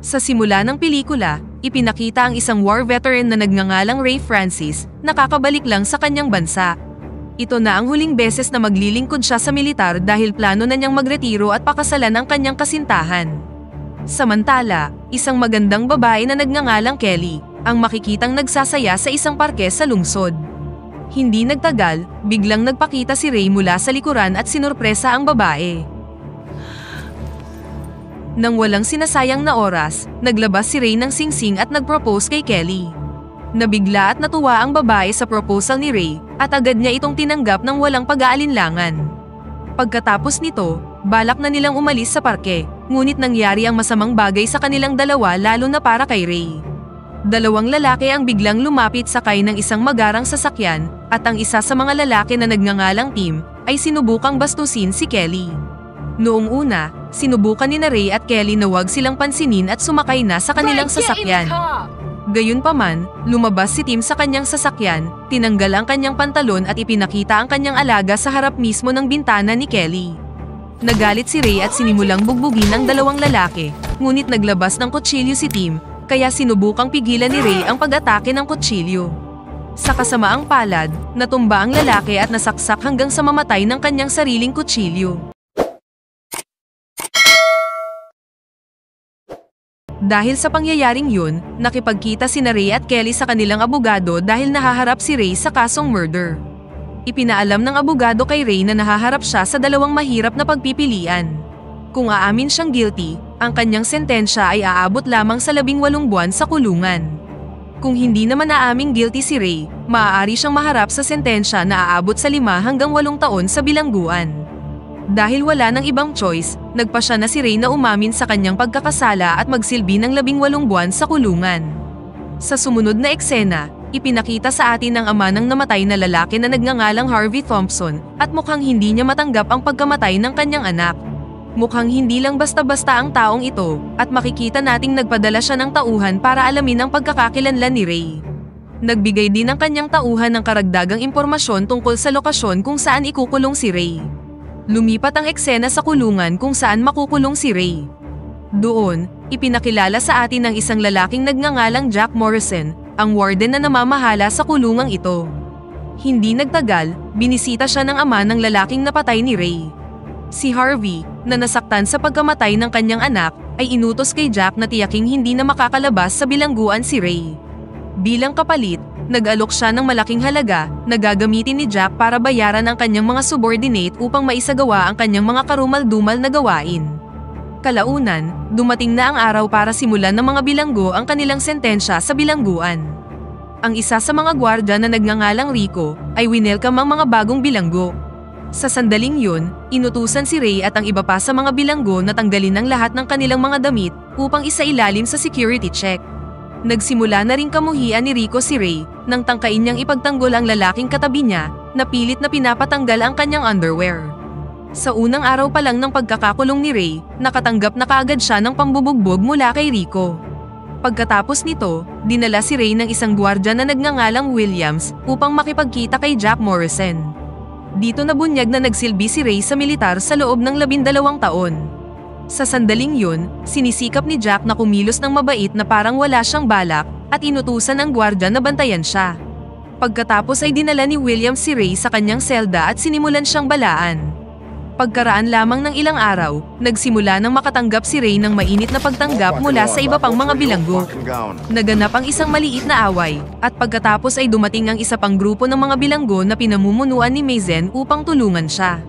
Sa simula ng pelikula, ipinakita ang isang war veteran na nagngangalang Ray Francis, nakakabalik lang sa kanyang bansa. Ito na ang huling beses na maglilingkod siya sa militar dahil plano na niyang magretiro at pakasalan ang kanyang kasintahan. Samantala, isang magandang babae na nagngangalang Kelly, ang makikitang nagsasaya sa isang parke sa lungsod. Hindi nagtagal, biglang nagpakita si Ray mula sa likuran at sinurpresa ang babae. Nang walang sinasayang na oras, naglabas si Ray ng singsing at nagpropose kay Kelly. Nabigla at natuwa ang babae sa proposal ni Ray, at agad niya itong tinanggap ng walang pag-aalinlangan. Pagkatapos nito, balak na nilang umalis sa parke, ngunit nangyari ang masamang bagay sa kanilang dalawa lalo na para kay Ray. Dalawang lalaki ang biglang lumapit sakay ng isang magarang sasakyan, at ang isa sa mga lalaki na nagngangalang Tim, ay sinubukang bastusin si Kelly. Noong una, sinubukan ni Ray at Kelly na wag silang pansinin at sumakay na sa kanilang sasakyan. Gayunpaman, lumabas si Tim sa kanyang sasakyan, tinanggal ang kanyang pantalon at ipinakita ang kanyang alaga sa harap mismo ng bintana ni Kelly. Nagalit si Ray at sinimulang bugbugin ang dalawang lalaki, ngunit naglabas ng kutsilyo si Tim, kaya sinubukang pigilan ni Ray ang pag-atake ng kutsilyo. Sa kasamaang palad, natumba ang lalaki at nasaksak hanggang sa mamatay ng kanyang sariling kutsilyo. Dahil sa pangyayaring yun, nakipagkita sina Ray at Kelly sa kanilang abogado dahil nahaharap si Ray sa kasong murder. Ipinaalam ng abogado kay Ray na nahaharap siya sa dalawang mahirap na pagpipilian. Kung aamin siyang guilty, ang kanyang sentensya ay aabot lamang sa 18 buwan sa kulungan. Kung hindi naman aaming guilty si Ray, maaari siyang maharap sa sentensya na aabot sa 5 hanggang 8 taon sa bilangguan. Dahil wala nang ibang choice, nagpasya na si Ray na umamin sa kanyang pagkakasala at magsilbi ng 18 buwan sa kulungan. Sa sumunod na eksena, ipinakita sa atin ng ama ng namatay na lalaki na nagngangalang Harvey Thompson at mukhang hindi niya matanggap ang pagkamatay ng kanyang anak. Mukhang hindi lang basta-basta ang taong ito, at makikita nating nagpadala siya ng tauhan para alamin ang pagkakakilanlan ni Ray. Nagbigay din ang kanyang tauhan ng karagdagang impormasyon tungkol sa lokasyon kung saan ikukulong si Ray. Lumipat ang eksena sa kulungan kung saan makukulong si Ray. Doon, ipinakilala sa atin ng isang lalaking nagngangalang Jack Morrison, ang warden na namamahala sa kulungang ito. Hindi nagtagal, binisita siya ng ama ng lalaking napatay ni Ray. Si Harvey, na nasaktan sa pagkamatay ng kanyang anak, ay inutos kay Jack na tiyaking hindi na makakalabas sa bilangguan si Ray. Bilang kapalit, nag-alok siya ng malaking halaga na gagamitin ni Jack para bayaran ang kanyang mga subordinate upang maisagawa ang kanyang mga karumal-dumal na gawain. Kalaunan, dumating na ang araw para simulan ng mga bilanggo ang kanilang sentensya sa bilangguan. Ang isa sa mga gwardya na nagngangalang Rico ay winelcome ang mga bagong bilanggo. Sa sandaling yun, inutusan si Ray at ang iba pa sa mga bilanggo na tanggalin ang lahat ng kanilang mga damit upang isailalim sa security check. Nagsimula na ring kamuhian ni Rico si Ray nang tangkain niyang ipagtanggol ang lalaking katabi niya na pilit na pinapatanggal ang kanyang underwear. Sa unang araw pa lang ng pagkakakulong ni Ray, nakatanggap na kaagad siya ng pambubugbog mula kay Rico. Pagkatapos nito, dinala si Ray ng isang gwardya na nagngangalang Williams upang makipagkita kay Jack Morrison. Dito nabunyag na nagsilbi si Ray sa militar sa loob ng 12 taon. Sa sandaling yun, sinisikap ni Jack na kumilos ng mabait na parang wala siyang balak at inutusan ang gwardya na bantayan siya. Pagkatapos ay dinala ni William si Ray sa kanyang selda at sinimulan siyang balaan. Pagkaraan lamang ng ilang araw, nagsimula nang makatanggap si Ray ng mainit na pagtanggap mula sa iba pang mga bilanggo. Naganap ang isang maliit na away, at pagkatapos ay dumating ang isa pang grupo ng mga bilanggo na pinamumunuan ni Mazen upang tulungan siya.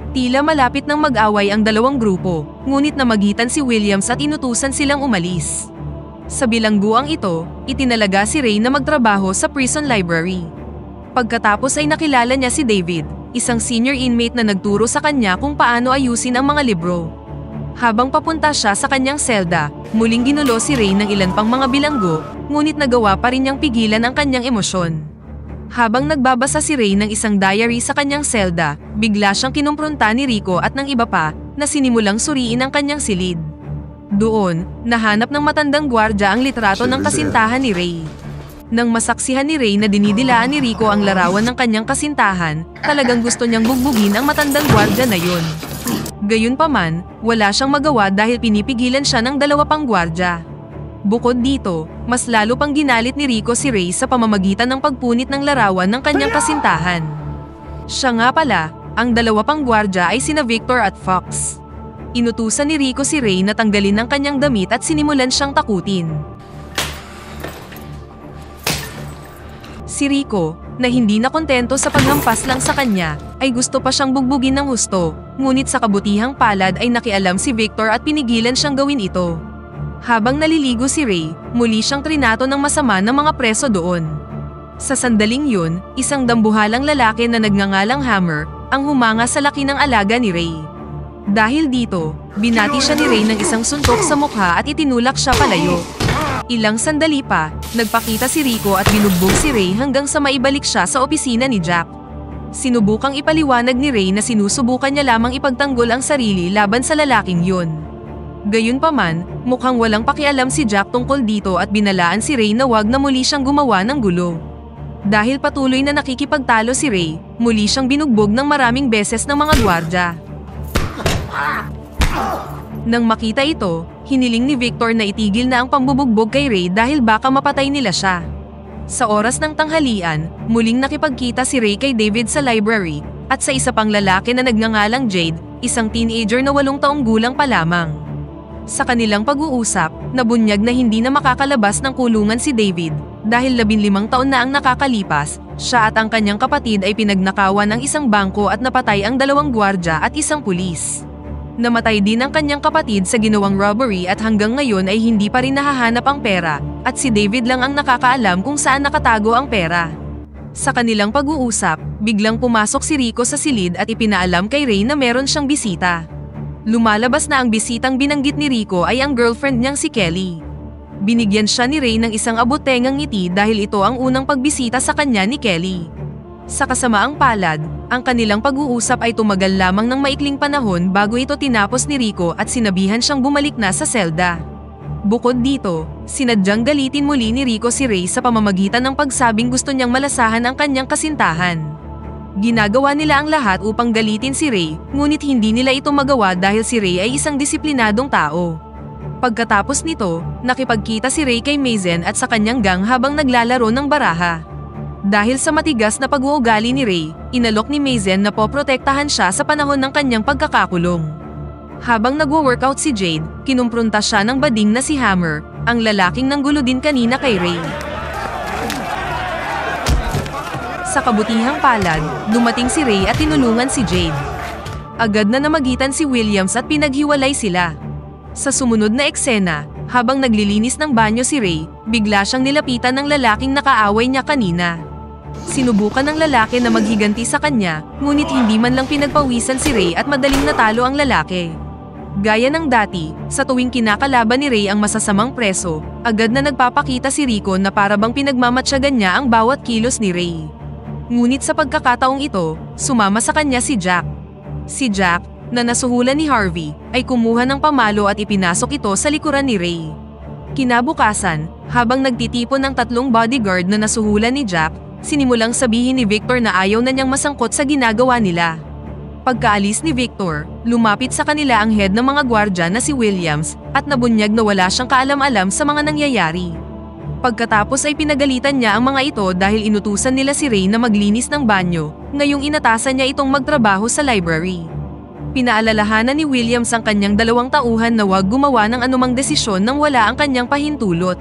Tila malapit nang mag-away ang dalawang grupo, ngunit namagitan si Williams at inutusan silang umalis. Sa bilangguang ito, itinalaga si Ray na magtrabaho sa prison library. Pagkatapos ay nakilala niya si David, isang senior inmate na nagturo sa kanya kung paano ayusin ang mga libro. Habang papunta siya sa kanyang selda, muling ginulo si Ray ng ilan pang mga bilanggo, ngunit nagawa pa rin niyang pigilan ang kanyang emosyon. Habang nagbabasa si Ray ng isang diary sa kanyang selda, bigla siyang kinumpronta ni Rico at ng iba pa na sinimulang suriin ang kanyang silid. Doon, nahanap ng matandang gwardya ang litrato ng kasintahan ni Ray. Nang masaksihan ni Ray na dinidilaan ni Rico ang larawan ng kanyang kasintahan, talagang gusto niyang bugbugin ang matandang gwardya na yun. Gayunpaman, wala siyang magawa dahil pinipigilan siya ng dalawa pang gwardya. Bukod dito, mas lalo pang ginalit ni Rico si Ray sa pamamagitan ng pagpunit ng larawan ng kanyang kasintahan. Siya nga pala, ang dalawa pang gwardya ay sina Victor at Fox. Inutusan ni Rico si Ray na tanggalin ang kanyang damit at sinimulan siyang takutin. Si Rico, na hindi na kontento sa paghampas lang sa kanya, ay gusto pa siyang bugbugin ng husto, ngunit sa kabutihang palad ay nakialam si Victor at pinigilan siyang gawin ito. Habang naliligo si Ray, muli siyang trinato ng masama ng mga preso doon. Sa sandaling yun, isang dambuhalang lalaki na nagngangalang Hammer, ang humanga sa laki ng alaga ni Ray. Dahil dito, binati siya ni Ray ng isang suntok sa mukha at itinulak siya palayo. Ilang sandali pa, nagpakita si Rico at binugbog si Ray hanggang sa maibalik siya sa opisina ni Jack. Sinubukang ipaliwanag ni Ray na sinusubukan niya lamang ipagtanggol ang sarili laban sa lalaking yun. Gayunpaman, mukhang walang pakialam si Jack tungkol dito at binalaan si Ray na wag na muli siyang gumawa ng gulo. Dahil patuloy na nakikipagtalo si Ray, muli siyang binugbog ng maraming beses ng mga gwardya. Nang makita ito, hiniling ni Victor na itigil na ang pambubugbog kay Ray dahil baka mapatay nila siya. Sa oras ng tanghalian, muling nakipagkita si Ray kay David sa library, at sa isa pang lalaki na nagngangalang Jade, isang teenager na 8 taong gulang pa lamang. Sa kanilang pag-uusap, nabunyag na hindi na makakalabas ng kulungan si David, dahil 15 taon na ang nakakalipas, siya at ang kanyang kapatid ay pinagnakawan ng isang bangko at napatay ang 2 gwardya at isang pulis. Namatay din ang kanyang kapatid sa ginawang robbery at hanggang ngayon ay hindi pa rin nahahanap ang pera, at si David lang ang nakakaalam kung saan nakatago ang pera. Sa kanilang pag-uusap, biglang pumasok si Rico sa silid at ipinaalam kay Ray na meron siyang bisita. Lumalabas na ang bisitang binanggit ni Rico ay ang girlfriend niyang si Kelly. Binigyan siya ni Ray ng isang abot-tengang ngiti dahil ito ang unang pagbisita sa kanya ni Kelly. Sa kasamaang palad, ang kanilang pag-uusap ay tumagal lamang ng maikling panahon bago ito tinapos ni Rico at sinabihan siyang bumalik na sa selda. Bukod dito, sinadyang galitin muli ni Rico si Ray sa pamamagitan ng pagsabing gusto niyang malasahan ang kanyang kasintahan. Ginagawa nila ang lahat upang galitin si Ray, ngunit hindi nila ito magawa dahil si Ray ay isang disiplinadong tao. Pagkatapos nito, nakipagkita si Ray kay Mazen at sa kanyang gang habang naglalaro ng baraha. Dahil sa matigas na pag-uugali ni Ray, inalok ni Mazen na poprotektahan siya sa panahon ng kanyang pagkakakulong. Habang nagwo-workout si Jade, kinumpronta siya ng bading na si Hammer, ang lalaking nanggulo din kanina kay Ray. Sa kabutihang palad, dumating si Ray at tinulungan si Jade. Agad na namagitan si Williams at pinaghiwalay sila. Sa sumunod na eksena, habang naglilinis ng banyo si Ray, bigla siyang nilapitan ng lalaking nakaaway niya kanina. Sinubukan ng lalaki na maghiganti sa kanya, ngunit hindi man lang pinagpawisan si Ray at madaling natalo ang lalaki. Gaya ng dati, sa tuwing kinakalaban ni Ray ang masasamang preso, agad na nagpapakita si Rico na para bang pinagmamatsyagan niya ang bawat kilos ni Ray. Ngunit sa pagkakataong ito, sumama sa kanya si Jack. Si Jack, na nasuhulan ni Harvey, ay kumuha ng pamalo at ipinasok ito sa likuran ni Ray. Kinabukasan, habang nagtitipon ng 3 bodyguard na nasuhulan ni Jack, sinimulang sabihin ni Victor na ayaw na niyang masangkot sa ginagawa nila. Pagkaalis ni Victor, lumapit sa kanila ang head ng mga gwardya na si Williams at nabunyag na wala siyang kaalam-alam sa mga nangyayari. Pagkatapos ay pinagalitan niya ang mga ito dahil inutusan nila si Ray na maglinis ng banyo, ngayong inatasan niya itong magtrabaho sa library. Pinaalalahanan ni Williams ang kanyang 2 tauhan na huwag gumawa ng anumang desisyon nang wala ang kanyang pahintulot.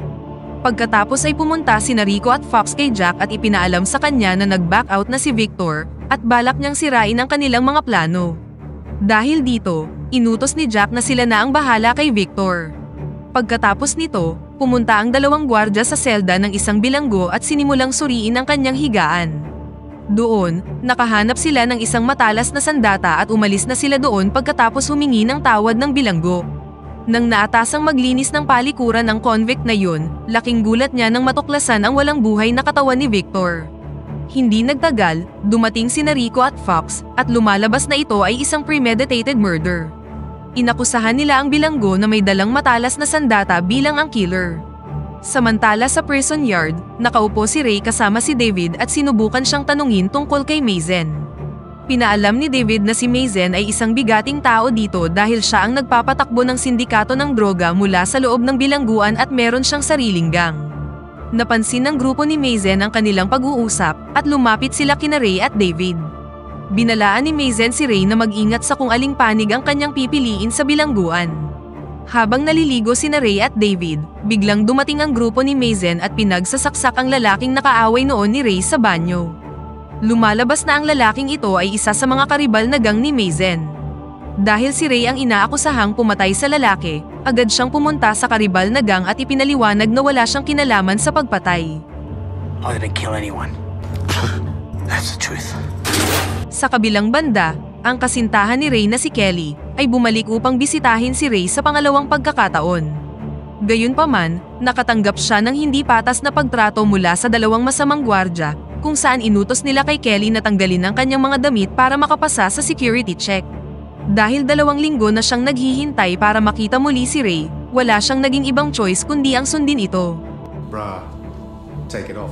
Pagkatapos ay pumunta sina Rico at Fox kay Jack at ipinaalam sa kanya na nag-back out na si Victor at balak niyang sirain ang kanilang mga plano. Dahil dito, inutos ni Jack na sila na ang bahala kay Victor. Pagkatapos nito, pumunta ang 2 gwardya sa selda ng isang bilanggo at sinimulang suriin ang kanyang higaan. Doon, nakahanap sila ng isang matalas na sandata at umalis na sila doon pagkatapos humingi ng tawad ng bilanggo. Nang naatasang maglinis ng palikuran ng convict na yun, laking gulat niya nang matuklasan ang walang buhay na katawan ni Victor. Hindi nagtagal, dumating sina Rico at Fox at lumalabas na ito ay isang premeditated murder. Inakusahan nila ang bilanggo na may dalang matalas na sandata bilang ang killer. Samantala sa prison yard, nakaupo si Ray kasama si David at sinubukan siyang tanungin tungkol kay Mazen. Pinaalam ni David na si Mazen ay isang bigating tao dito dahil siya ang nagpapatakbo ng sindikato ng droga mula sa loob ng bilangguan at meron siyang sariling gang. Napansin ng grupo ni Mazen ang kanilang pag-uusap at lumapit sila kina Ray at David. Binalaan ni Mazen si Ray na mag-ingat sa kung aling panig ang kanyang pipiliin sa bilangguan. Habang naliligo sina Ray at David, biglang dumating ang grupo ni Mazen at pinagsasaksak ang lalaking nakaaway noon ni Ray sa banyo. Lumalabas na ang lalaking ito ay isa sa mga karibal na gang ni Mazen. Dahil si Ray ang inaakusahang pumatay sa lalaki, agad siyang pumunta sa karibal na gang at ipinaliwanag na wala siyang kinalaman sa pagpatay. I didn't kill anyone. That's the truth. Sa kabilang banda, ang kasintahan ni Ray na si Kelly ay bumalik upang bisitahin si Ray sa pangalawang pagkakataon. Gayunpaman, nakatanggap siya ng hindi patas na pagtrato mula sa dalawang masamang gwardya, kung saan inutos nila kay Kelly na tanggalin ang kanyang mga damit para makapasa sa security check. Dahil 2 linggo na siyang naghihintay para makita muli si Ray, wala siyang naging ibang choice kundi ang sundin ito. Bruh, take it off.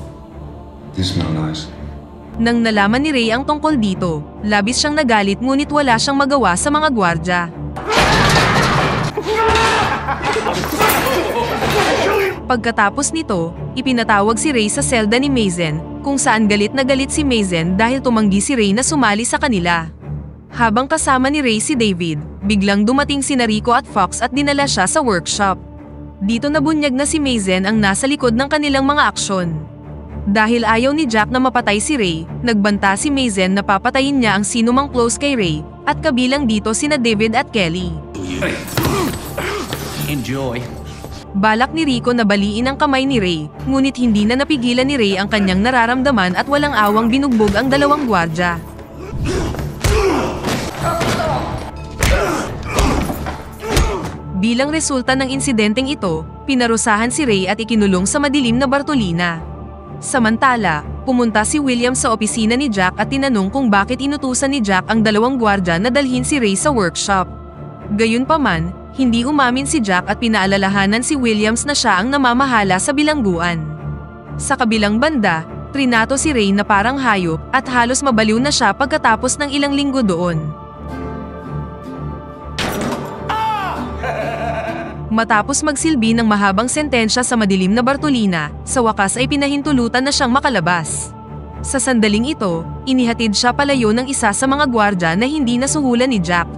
You smell nice. Nang nalaman ni Ray ang tungkol dito, labis siyang nagalit ngunit wala siyang magawa sa mga gwardya. Pagkatapos nito, ipinatawag si Ray sa selda ni Mazen, kung saan galit na galit si Mazen dahil tumanggi si Ray na sumali sa kanila. Habang kasama ni Ray si David, biglang dumating si Rico at Fox at dinala siya sa workshop. Dito nabunyag na si Mazen ang nasa likod ng kanilang mga aksyon. Dahil ayaw ni Jack na mapatay si Ray, nagbanta si Mazen na papatayin niya ang sinumang close kay Ray, at kabilang dito sina David at Kelly. Enjoy. Balak ni Rico na baliin ang kamay ni Ray, ngunit hindi na napigilan ni Ray ang kanyang nararamdaman at walang awang binugbog ang 2 gwardya. Bilang resulta ng insidenteng ito, pinarusahan si Ray at ikinulong sa madilim na Bartolina. Samantala, pumunta si William sa opisina ni Jack at tinanong kung bakit inutusan ni Jack ang 2 gwardya na dalhin si Ray sa workshop. Gayunpaman, hindi umamin si Jack at pinaalalahanan si Williams na siya ang namamahala sa bilangguan. Sa kabilang banda, trinato si Ray na parang hayop at halos mabaliw na siya pagkatapos ng ilang linggo doon. Matapos magsilbi ng mahabang sentensya sa madilim na Bartolina, sa wakas ay pinahintulutan na siyang makalabas. Sa sandaling ito, inihatid siya palayo ng isa sa mga gwardya na hindi nasuhulan ni Jack.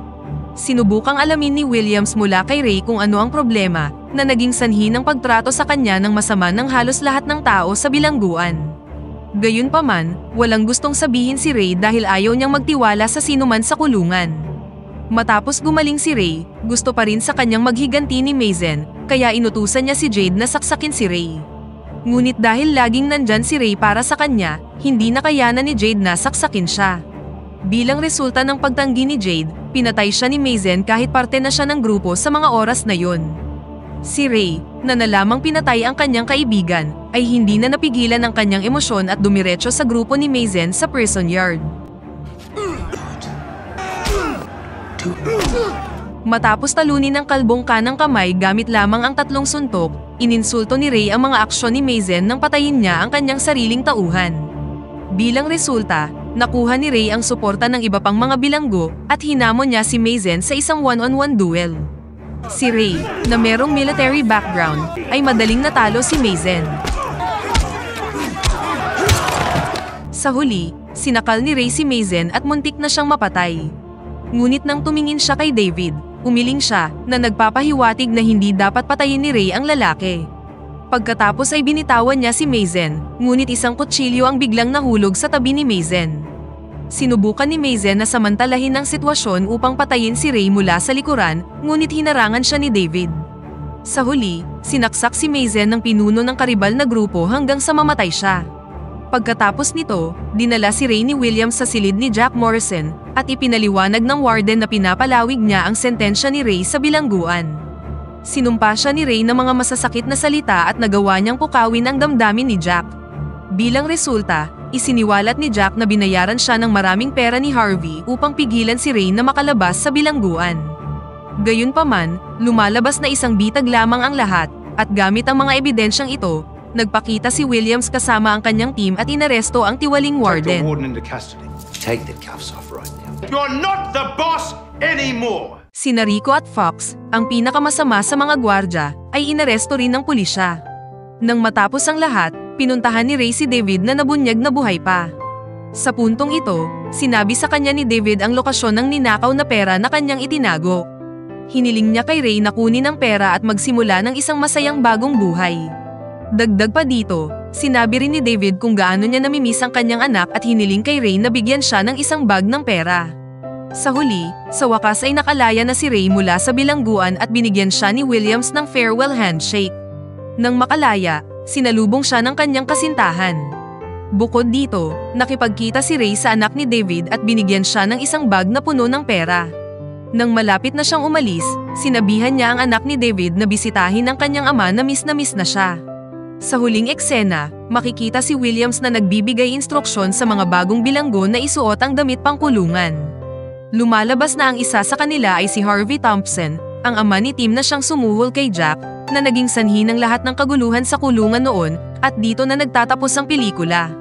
Sinubukang alamin ni Williams mula kay Ray kung ano ang problema, na naging sanhi ng pagtrato sa kanya ng masama ng halos lahat ng tao sa bilangguan. Gayunpaman, walang gustong sabihin si Ray dahil ayaw niyang magtiwala sa sinuman sa kulungan. Matapos gumaling si Ray, gusto pa rin sa kanyang maghiganti ni Mazen, kaya inutusan niya si Jade na saksakin si Ray. Ngunit dahil laging nandyan si Ray para sa kanya, hindi na kayanan ni Jade na saksakin siya. Bilang resulta ng pagtanggi ni Jade, pinatay siya ni Mazen kahit parte na siya ng grupo sa mga oras na yon. Si Ray, na nalamang pinatay ang kanyang kaibigan, ay hindi na napigilan ang kanyang emosyon at dumiretso sa grupo ni Mazen sa prison yard. Matapos talunin ng kalbong kanang kamay gamit lamang ang 3 suntok, ininsulto ni Ray ang mga aksyon ni Mazen nang patayin niya ang kanyang sariling tauhan. Bilang resulta, nakuha ni Ray ang suporta ng iba pang mga bilanggo at hinamon niya si Mazen sa isang one-on-one duel. Si Ray, na merong military background, ay madaling natalo si Mazen. Sa huli, sinakal ni Ray si Mazen at muntik na siyang mapatay. Ngunit nang tumingin siya kay David, umiling siya na nagpapahiwatig na hindi dapat patayin ni Ray ang lalaki. Pagkatapos ay binitawan niya si Mazen, ngunit isang kutsilyo ang biglang nahulog sa tabi ni Mazen. Sinubukan ni Mazen na samantalahin ang sitwasyon upang patayin si Ray mula sa likuran, ngunit hinarangan siya ni David. Sa huli, sinaksak si Mazen ng pinuno ng karibal na grupo hanggang sa mamatay siya. Pagkatapos nito, dinala si Ray ni Williams sa silid ni Jack Morrison, at ipinaliwanag ng warden na pinapalawig niya ang sentensya ni Ray sa bilangguan. Sinumpa siya ni Ray ng mga masasakit na salita at nagawa niyang pukawin ang damdamin ni Jack. Bilang resulta, isiniwalat ni Jack na binayaran siya ng maraming pera ni Harvey upang pigilan si Ray na makalabas sa bilangguan. Gayunpaman, lumalabas na isang bitag lamang ang lahat, at gamit ang mga ebidensyang ito, nagpakita si Williams kasama ang kanyang team at inaresto ang tiwaling Take the warden. warden into custody. Take the cuffs off right now. You're not the boss anymore! Sina Rico at Fox, ang pinakamasama sa mga gwardya, ay inaresto rin ng pulisya. Nang matapos ang lahat, pinuntahan ni Ray si David na nabunyag na buhay pa. Sa puntong ito, sinabi sa kanya ni David ang lokasyon ng ninakaw na pera na kanyang itinago. Hiniling niya kay Ray na kunin ang pera at magsimula ng isang masayang bagong buhay. Dagdag pa dito, sinabi rin ni David kung gaano niya namimiss ang kanyang anak at hiniling kay Ray na bigyan siya ng isang bag ng pera. Sa huli, sa wakas ay nakalaya na si Ray mula sa bilangguan at binigyan siya ni Williams ng farewell handshake. Nang makalaya, sinalubong siya ng kanyang kasintahan. Bukod dito, nakipagkita si Ray sa anak ni David at binigyan siya ng isang bag na puno ng pera. Nang malapit na siyang umalis, sinabihan niya ang anak ni David na bisitahin ang kanyang ama na miss na siya. Sa huling eksena, makikita si Williams na nagbibigay instruksyon sa mga bagong bilanggo na isuot ang damit pangkulungan. Lumalabas na ang isa sa kanila ay si Harvey Thompson, ang ama ni Tim na siyang sumuhol kay Jack, na naging sanhi ng lahat ng kaguluhan sa kulungan noon, at dito na nagtatapos ang pelikula.